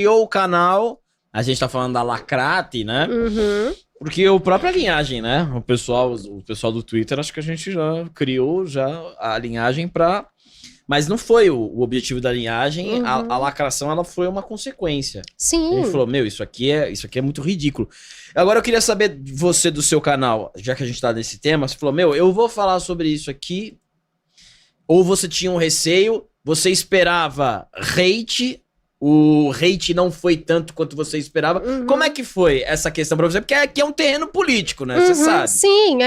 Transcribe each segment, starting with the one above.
criou o canal, a gente tá falando da Lacrate, né? Uhum. Porque o própria linhagem, né? O pessoal do Twitter, acho que a gente já criou a linhagem pra... Mas não foi o objetivo da linhagem, Uhum. a lacração ela foi uma consequência. Sim. A gente falou, meu, isso aqui é muito ridículo. Agora eu queria saber de você, do seu canal, já que a gente tá nesse tema, você falou, meu, eu vou falar sobre isso aqui, ou você tinha um receio, você esperava hate, o hate não foi tanto quanto você esperava. Uhum. Como é que foi essa questão pra você? Porque aqui é um terreno político, né? Você sabe. Sim,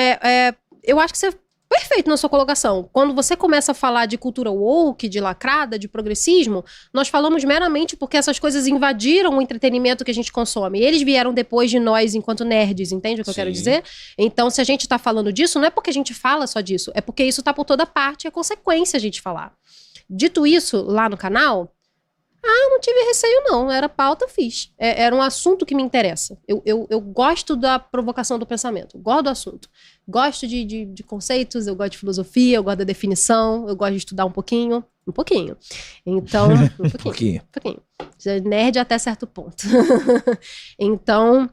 eu acho que você... Perfeito na sua colocação. Quando você começa a falar de cultura woke, de lacrada, de progressismo, nós falamos meramente porque essas coisas invadiram o entretenimento que a gente consome. Eles vieram depois de nós enquanto nerds, entende o que eu quero dizer? Então, se a gente tá falando disso, não é porque a gente fala só disso, é porque isso tá por toda parte, é consequência a gente falar. Dito isso, lá no canal, não tive receio não, era pauta, eu fiz. Era um assunto que me interessa. Eu gosto da provocação do pensamento, gosto do assunto. Gosto de conceitos, eu gosto de filosofia, eu gosto da definição, eu gosto de estudar um pouquinho. Então, um pouquinho. Nerd até certo ponto. Então,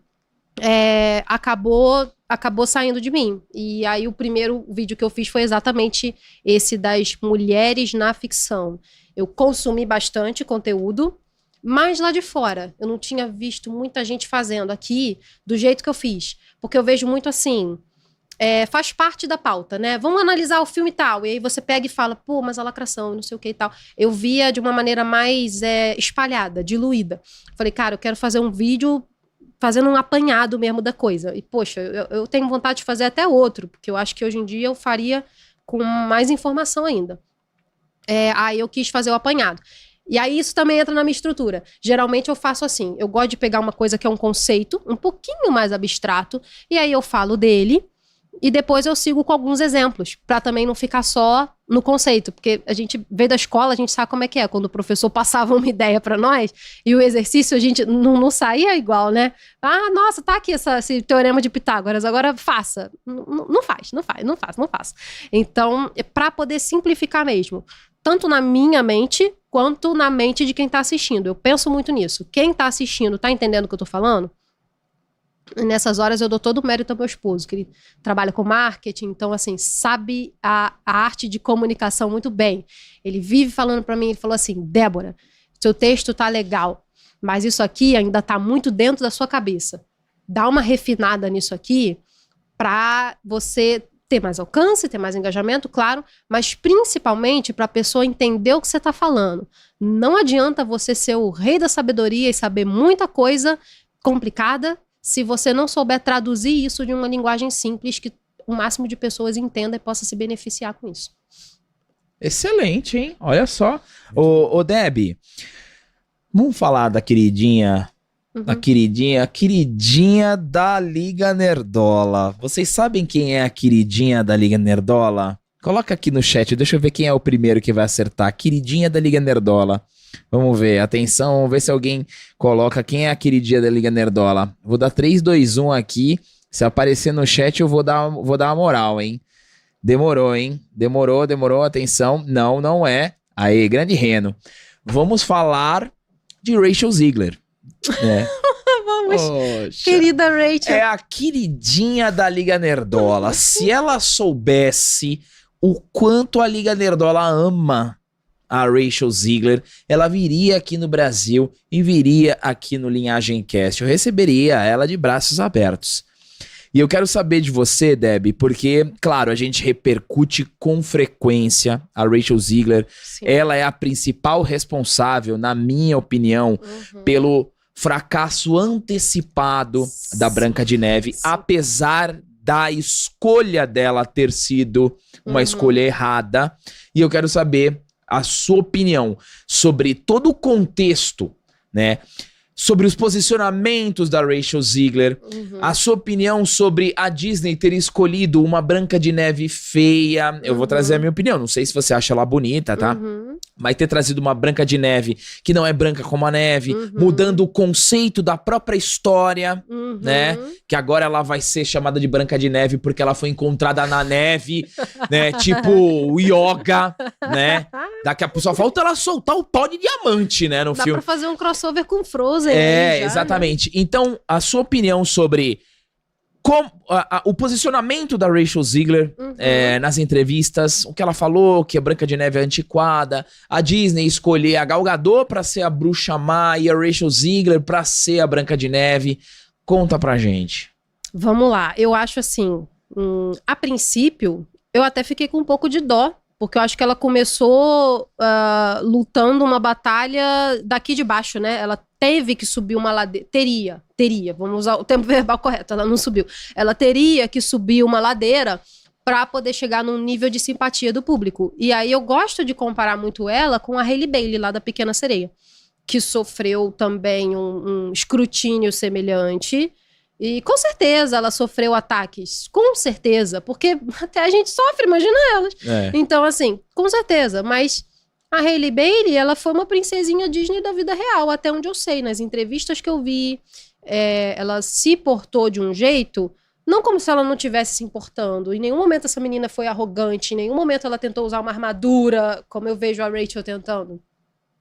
acabou saindo de mim. E aí o primeiro vídeo que eu fiz foi exatamente esse das mulheres na ficção. Eu consumi bastante conteúdo, mas lá de fora eu não tinha visto muita gente fazendo aqui do jeito que eu fiz. Porque eu vejo muito assim, faz parte da pauta, né? Vamos analisar o filme e tal. E aí você pega e fala, pô, mas a lacração, não sei o que e tal. Eu via de uma maneira mais espalhada, diluída. Falei, cara, eu quero fazer um vídeo fazendo um apanhado mesmo da coisa. E, poxa, eu tenho vontade de fazer até outro, porque eu acho que hoje em dia eu faria com mais informação ainda. Aí eu quis fazer o apanhado. E aí isso também entra na minha estrutura. Geralmente eu faço assim, eu gosto de pegar uma coisa que é um conceito, um pouquinho mais abstrato, e aí eu falo dele, e depois eu sigo com alguns exemplos, pra também não ficar só no conceito, porque a gente veio da escola, a gente sabe como é que é, quando o professor passava uma ideia pra nós, e o exercício a gente não saía igual, né? Nossa, tá aqui esse teorema de Pitágoras, agora faça. Não faz. Então, pra poder simplificar mesmo, tanto na minha mente, quanto na mente de quem tá assistindo. Eu penso muito nisso. Quem tá assistindo, tá entendendo o que eu tô falando? Nessas horas eu dou todo o mérito ao meu esposo, que ele trabalha com marketing, então assim, sabe a arte de comunicação muito bem. Ele vive falando pra mim, ele falou assim, Débora, seu texto tá legal, mas isso aqui ainda tá muito dentro da sua cabeça. Dá uma refinada nisso aqui pra você ter mais alcance, ter mais engajamento, claro, mas principalmente pra pessoa entender o que você tá falando. Não adianta você ser o rei da sabedoria e saber muita coisa complicada se você não souber traduzir isso de uma linguagem simples que o máximo de pessoas entenda e possa se beneficiar com isso. Excelente, hein? Olha só. Ô, Debbie, vamos falar da queridinha, a queridinha da Liga Nerdola. Vocês sabem quem é a queridinha da Liga Nerdola? Coloca aqui no chat, deixa eu ver quem é o primeiro que vai acertar. A queridinha da Liga Nerdola. Vamos ver, atenção, vamos ver se alguém coloca quem é a queridinha da Liga Nerdola. Vou dar 3, 2, 1 aqui. Se aparecer no chat, eu vou dar uma moral, hein? Demorou, hein? Demorou, atenção. Não é. Aí, grande reno. Vamos falar de Rachel Ziegler. Vamos, Poxa. querida Rachel. É a queridinha da Liga Nerdola. Se ela soubesse o quanto a Liga Nerdola ama a Rachel Ziegler, ela viria aqui no Brasil e viria aqui no Linhagem Cast. Eu receberia ela de braços abertos. E eu quero saber de você, Debbie, porque, claro, a gente repercute com frequência a Rachel Ziegler. Sim. Ela é a principal responsável, na minha opinião, pelo fracasso antecipado da Branca de Neve, apesar da escolha dela ter sido uma escolha errada. E eu quero saber a sua opinião sobre todo o contexto, né? sobre os posicionamentos da Rachel Ziegler, a sua opinião sobre a Disney ter escolhido uma Branca de Neve feia. Eu vou trazer a minha opinião, não sei se você acha ela bonita, tá? Mas ter trazido uma Branca de Neve que não é branca como a neve, mudando o conceito da própria história, né? Que agora ela vai ser chamada de Branca de Neve porque ela foi encontrada na neve, né? Tipo o Yoga, né? Daqui a pouco só falta ela soltar o pau de diamante, né? No Dá filme. pra fazer um crossover com Frozen. É, já, exatamente. Né? Então, a sua opinião sobre o posicionamento da Rachel Ziegler nas entrevistas, o que ela falou, que a Branca de Neve é antiquada, a Disney escolher a Gal Gadot pra ser a Bruxa Má e a Rachel Ziegler pra ser a Branca de Neve. Conta pra gente. Vamos lá, eu acho assim, a princípio, eu até fiquei com um pouco de dó, porque eu acho que ela começou lutando uma batalha daqui de baixo, né? Ela teve que subir uma ladeira. Teria, vamos usar o tempo verbal correto, ela não subiu. Ela teria que subir uma ladeira para poder chegar num nível de simpatia do público. E aí eu gosto de comparar muito ela com a Hailey Bailey, lá da Pequena Sereia, que sofreu também um escrutínio semelhante. E com certeza ela sofreu ataques, com certeza, porque até a gente sofre, imagina elas. Então assim, com certeza, mas a Hailey Bailey, ela foi uma princesinha Disney da vida real, até onde eu sei, nas entrevistas que eu vi, ela se portou de um jeito, não como se ela não estivesse se importando, em nenhum momento essa menina foi arrogante, em nenhum momento ela tentou usar uma armadura, como eu vejo a Rachel tentando.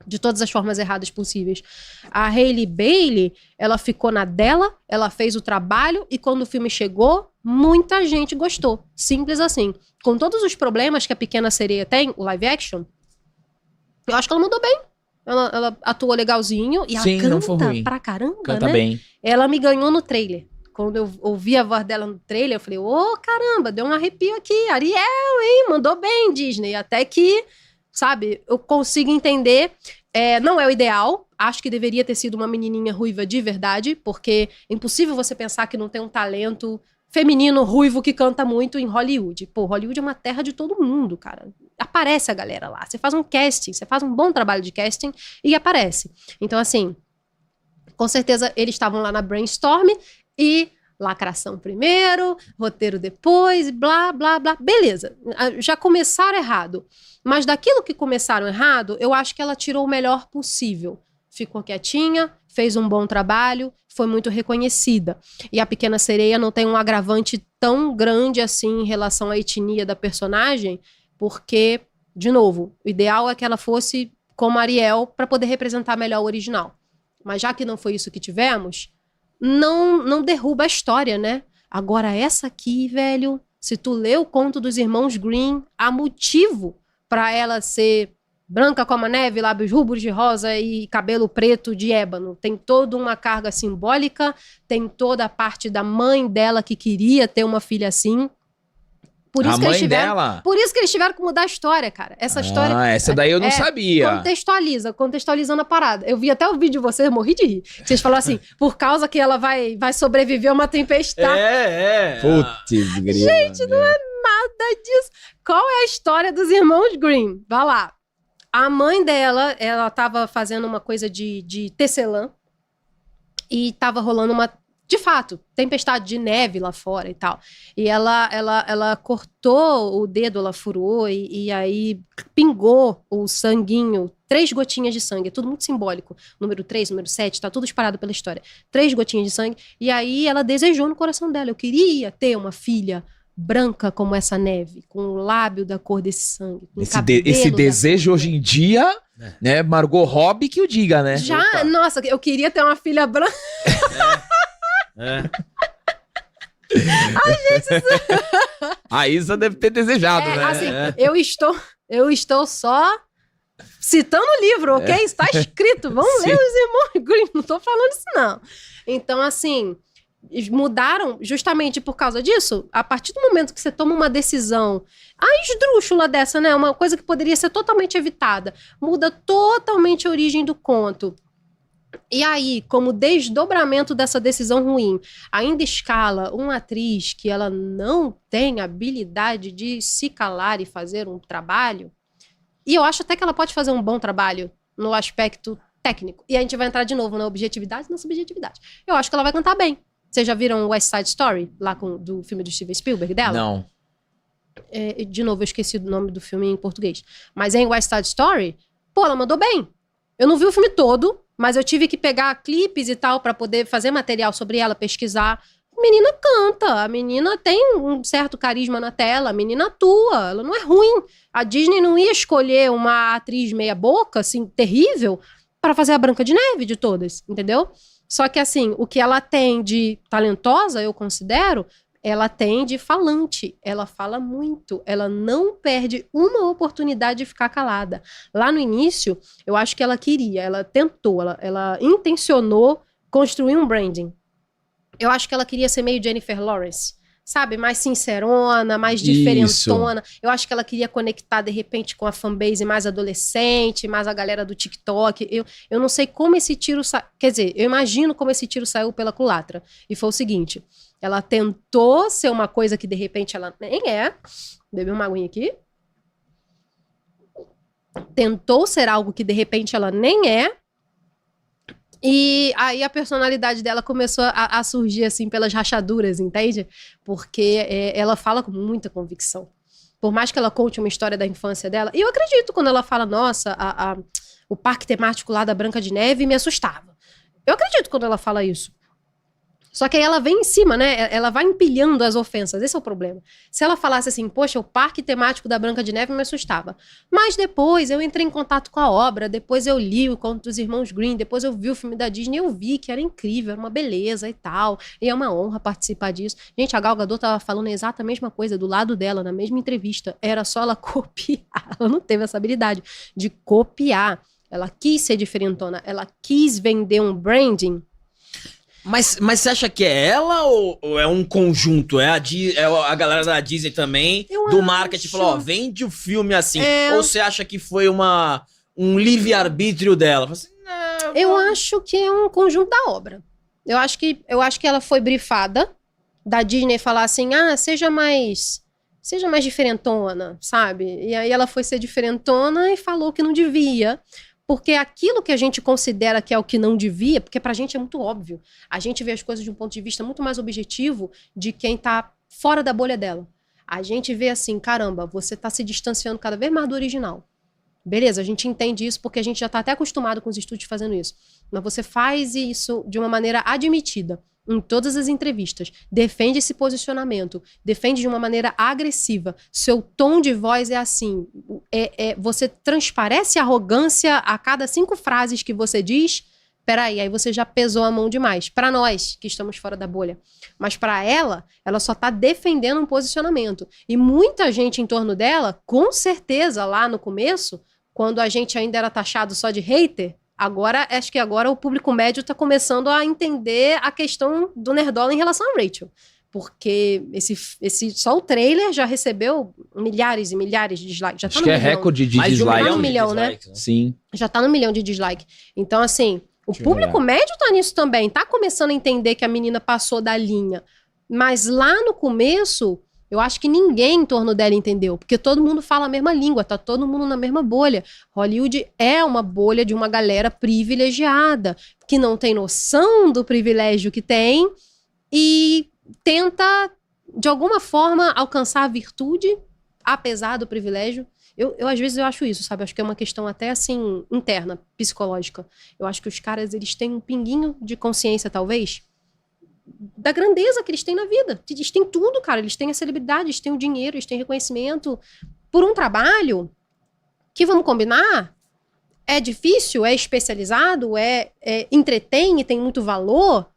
De todas as formas erradas possíveis. A Hailey Bailey, ela ficou na dela, ela fez o trabalho e quando o filme chegou, muita gente gostou. Simples assim. Com todos os problemas que a Pequena Sereia tem, o live action, eu acho que ela mandou bem. Ela atuou legalzinho e ela Sim, canta não foi ruim. pra caramba, Canta né? bem. Ela me ganhou no trailer. Quando eu ouvi a voz dela no trailer, eu falei, caramba, deu um arrepio aqui. Ariel, hein? Mandou bem, Disney. Até que, sabe, eu consigo entender. Não é o ideal, acho que deveria ter sido uma menininha ruiva de verdade, porque é impossível você pensar que não tem um talento feminino ruivo que canta muito em Hollywood. Pô, Hollywood é uma terra de todo mundo, cara. Aparece a galera lá, você faz um casting, você faz um bom trabalho de casting e aparece. Então, assim, com certeza eles estavam lá na brainstorm e lacração primeiro, roteiro depois, blá, blá, blá. Beleza, já começaram errado. Mas daquilo que começaram errado, eu acho que ela tirou o melhor possível. Ficou quietinha, fez um bom trabalho, foi muito reconhecida. E a Pequena Sereia não tem um agravante tão grande assim em relação à etnia da personagem, porque, de novo, o ideal é que ela fosse como Ariel para poder representar melhor o original. Mas já que não foi isso que tivemos, não derruba a história, né? Agora essa aqui, velho, se tu lê o conto dos irmãos Grimm, há motivo para ela ser branca como a neve, lábios rubros de rosa e cabelo preto de ébano. Tem toda uma carga simbólica, tem toda a parte da mãe dela que queria ter uma filha assim. Por isso A mãe dela? Por isso que eles tiveram que mudar a história, cara. Essa história... Essa daí eu não sabia. Contextualizando a parada. Eu vi até o vídeo de vocês, eu morri de rir. Vocês falaram assim, por causa que ela vai sobreviver a uma tempestade. Putz, grila. Gente, não é nada disso. Qual é a história dos irmãos Grimm? Vai lá. A mãe dela, ela tava fazendo uma coisa de tecelã e tava rolando uma, de fato, tempestade de neve lá fora e tal. E ela cortou o dedo, ela furou e aí pingou o sanguinho, 3 gotinhas de sangue, é tudo muito simbólico. Número 3, número 7, tá tudo espalhado pela história. 3 gotinhas de sangue. E aí ela desejou no coração dela, eu queria ter uma filha branca como essa neve, com o lábio da cor desse sangue. Com Esse desejo hoje em dia, né? Margot Robbie que o diga, né? Já, opa. Nossa, eu queria ter uma filha branca. Ai, gente, a Isa deve ter desejado, né? Assim, eu estou só citando o livro, ok? Está escrito. Vamos ler os irmãos Grimm. Não tô falando isso, não. Então, assim, mudaram justamente por causa disso. A partir do momento que você toma uma decisão, a esdrúxula dessa, né? Uma coisa que poderia ser totalmente evitada. Muda totalmente a origem do conto. E aí, como desdobramento dessa decisão ruim, ainda escala uma atriz que ela não tem habilidade de se calar e fazer um trabalho. E eu acho até que ela pode fazer um bom trabalho no aspecto técnico. E a gente vai entrar de novo na objetividade e na subjetividade. Eu acho que ela vai cantar bem. Vocês já viram West Side Story, lá do filme do Steven Spielberg dela? Não. De novo, eu esqueci o nome do filme em português. Mas em West Side Story, pô, ela mandou bem. Eu não vi o filme todo, mas eu tive que pegar clipes e tal pra poder fazer material sobre ela, pesquisar. A menina canta, a menina tem um certo carisma na tela, a menina atua, ela não é ruim. A Disney não ia escolher uma atriz meia boca, assim, terrível, pra fazer a Branca de Neve de todas, entendeu? Só que, assim, o que ela tem de talentosa, eu considero, ela tem de falante. Ela fala muito. Ela não perde uma oportunidade de ficar calada. Lá no início, eu acho que ela queria, ela tentou, ela intencionou construir um branding. Eu acho que ela queria ser meio Jennifer Lawrence. Sabe? Mais sincerona, mais diferentona. Isso. Eu acho que ela queria conectar, de repente, com a fanbase mais adolescente, mais a galera do TikTok. Eu não sei como esse tiro saiu. Quer dizer, eu imagino como esse tiro saiu pela culatra. E foi o seguinte: ela tentou ser uma coisa que, de repente, ela nem é. Beber uma aguinha aqui. Tentou ser algo que, de repente, ela nem é. E aí a personalidade dela começou a surgir, assim, pelas rachaduras, entende? Porque ela fala com muita convicção. Por mais que ela conte uma história da infância dela, e eu acredito quando ela fala, nossa, o parque temático lá da Branca de Neve me assustava. Eu acredito quando ela fala isso. Só que aí ela vem em cima, né? Ela vai empilhando as ofensas. Esse é o problema. Se ela falasse assim, poxa, o parque temático da Branca de Neve me assustava. Mas depois eu entrei em contato com a obra, depois eu li o Conto dos Irmãos Grimm, depois eu vi o filme da Disney e eu vi que era incrível, era uma beleza e tal. E é uma honra participar disso. Gente, a Gal Gadot tava falando exatamente a mesma coisa do lado dela, na mesma entrevista. Era só ela copiar. Ela não teve essa habilidade de copiar. Ela quis ser diferentona. Ela quis vender um branding. Mas você acha que é ela ou é um conjunto? É a galera da Disney também, do marketing, falou, ó, vende o filme assim. Ou você acha que foi um livre-arbítrio dela? Assim, eu acho que é um conjunto da obra. Eu acho que ela foi brifada da Disney falar assim, seja mais diferentona, sabe? E aí ela foi ser diferentona e falou que não devia. Porque aquilo que a gente considera que é o que não devia, porque pra gente é muito óbvio. A gente vê as coisas de um ponto de vista muito mais objetivo de quem tá fora da bolha dela. A gente vê assim, caramba, você tá se distanciando cada vez mais do original. Beleza, a gente entende isso porque a gente já tá até acostumado com os estúdios fazendo isso. Mas você faz isso de uma maneira admitida. Em todas as entrevistas, defende esse posicionamento, defende de uma maneira agressiva. Seu tom de voz é assim, você transparece arrogância a cada 5 frases que você diz. Peraí, aí você já pesou a mão demais. Para nós, que estamos fora da bolha. Mas para ela só tá defendendo um posicionamento. E muita gente em torno dela, com certeza, lá no começo, quando a gente ainda era taxado só de hater, acho que agora o público médio tá começando a entender a questão do Nerdola em relação a Rachel. Porque só o trailer já recebeu milhares e milhares de dislikes. Já tá acho que é recorde de dislike. Já tá no milhão, né? Sim. Já tá no milhão de dislike. Então, assim, o público médio tá nisso também. Tá começando a entender que a menina passou da linha. Mas lá no começo, eu acho que ninguém em torno dela entendeu, porque todo mundo fala a mesma língua, tá todo mundo na mesma bolha. Hollywood é uma bolha de uma galera privilegiada, que não tem noção do privilégio que tem e tenta, de alguma forma, alcançar a virtude, apesar do privilégio. Às vezes eu acho isso, sabe? Acho que é uma questão até, assim, interna, psicológica. Eu acho que os caras, eles têm um pinguinho de consciência, talvez, da grandeza que eles têm na vida. Eles têm tudo, cara. Eles têm a celebridade, eles têm o dinheiro, eles têm reconhecimento por um trabalho que, vamos combinar, é difícil, é especializado, entretém e tem muito valor,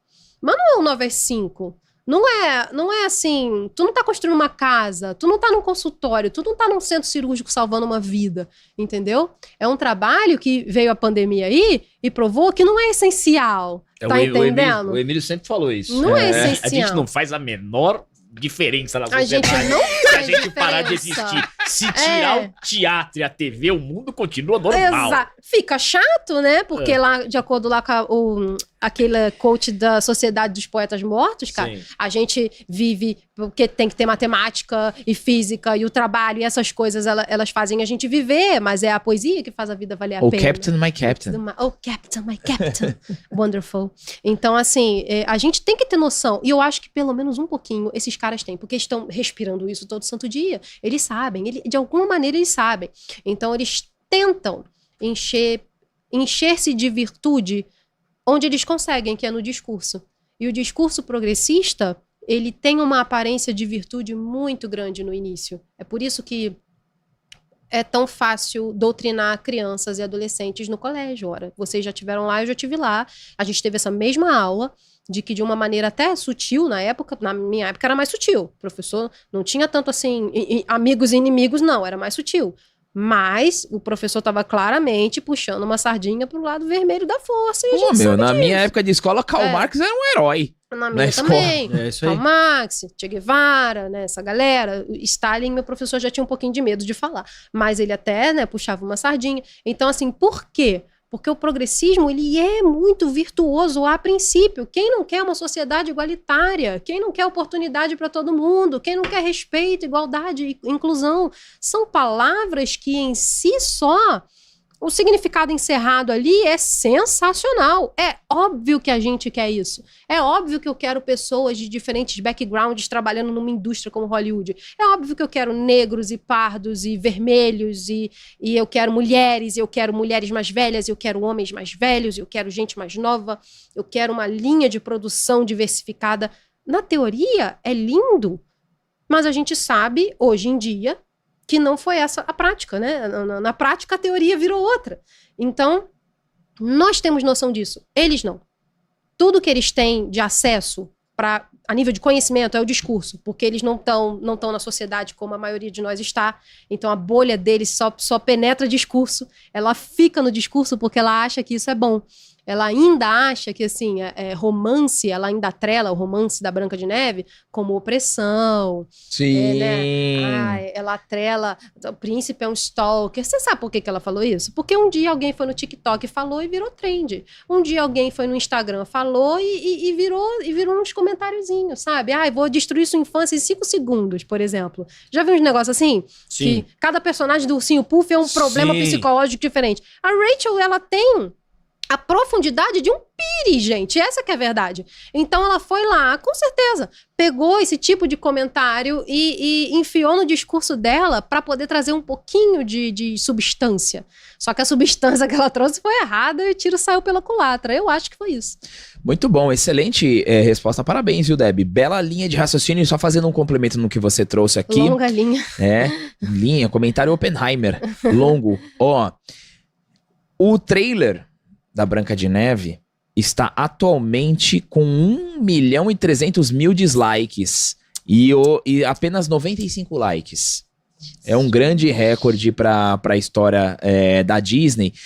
mas não é um 9 às 5. Não é assim, tu não tá construindo uma casa, tu não tá num consultório, tu não tá num centro cirúrgico salvando uma vida, entendeu? É um trabalho que veio a pandemia aí e provou que não é essencial, tá entendendo? O Emílio sempre falou isso. Não é essencial. A gente não faz a menor diferença na sociedade. A gente não se a gente parar de existir. Se tirar o teatro e a TV, o mundo continua normal. Exato. Fica chato, né? Porque lá, de acordo lá com aquele coach da Sociedade dos Poetas Mortos, cara. Sim. A gente vive porque tem que ter matemática e física e o trabalho e essas coisas, elas fazem a gente viver, mas é a poesia que faz a vida valer a pena. Captain, my Captain. Oh, Captain, my Captain. Wonderful. Então, assim, a gente tem que ter noção. E eu acho que pelo menos um pouquinho esses caras têm, porque estão respirando isso todo santo dia. Eles sabem, de alguma maneira eles sabem. Então, eles tentam encher-se de virtude onde eles conseguem, que é no discurso. E o discurso progressista, ele tem uma aparência de virtude muito grande no início. É por isso que é tão fácil doutrinar crianças e adolescentes no colégio. Ora, vocês já tiveram lá, eu já tive lá. A gente teve essa mesma aula, de que de uma maneira até sutil na época, na minha época era mais sutil. O professor não tinha tanto assim, amigos e inimigos, não, era mais sutil. Mas o professor estava claramente puxando uma sardinha pro lado vermelho da força. E a gente sabe na disso. minha época de escola, Karl Marx era um herói. Na minha escola. também. É isso aí. Karl Marx, Che Guevara, né, essa galera. Stalin, meu professor já tinha um pouquinho de medo de falar. Mas ele até, né, puxava uma sardinha. Então, assim, por quê? Porque o progressismo, ele é muito virtuoso a princípio. Quem não quer uma sociedade igualitária? Quem não quer oportunidade para todo mundo? Quem não quer respeito, igualdade, inclusão? São palavras que em si só, o significado encerrado ali é sensacional. É óbvio que a gente quer isso. É óbvio que eu quero pessoas de diferentes backgrounds trabalhando numa indústria como Hollywood. É óbvio que eu quero negros e pardos e vermelhos e eu quero mulheres mais velhas, eu quero homens mais velhos, eu quero gente mais nova, eu quero uma linha de produção diversificada. Na teoria, é lindo, mas a gente sabe, hoje em dia, que não foi essa a prática, né? Na prática, a teoria virou outra. Então, nós temos noção disso. Eles não. Tudo que eles têm de acesso a nível de conhecimento é o discurso, porque eles não estão na sociedade como a maioria de nós está. Então, a bolha deles só penetra discurso. Ela fica no discurso porque ela acha que isso é bom. Ela ainda acha que, assim, romance, ela ainda atrela o romance da Branca de Neve como opressão. Sim. Ela atrela, o príncipe é um stalker. Você sabe por que ela falou isso? Porque um dia alguém foi no TikTok e falou e virou trend. Um dia alguém foi no Instagram, falou e virou uns comentáriozinhos, sabe? Vou destruir sua infância em 5 segundos, por exemplo. Já viu uns negócios assim? Sim. Que cada personagem do Ursinho Puff é um problema psicológico diferente. A Rachel, ela tem a profundidade de um pires, gente. Essa que é a verdade. Então ela foi lá, com certeza, pegou esse tipo de comentário e enfiou no discurso dela para poder trazer um pouquinho de substância. Só que a substância que ela trouxe foi errada e o tiro saiu pela culatra. Eu acho que foi isso. Muito bom, excelente resposta. Parabéns, viu, Deb? Bela linha de raciocínio. Só fazendo um complemento no que você trouxe aqui. Longa linha. Linha, comentário Oppenheimer. Longo. O trailer da Branca de Neve está atualmente com 1.300.000 dislikes e apenas 95 likes. É um grande recorde para a história da Disney.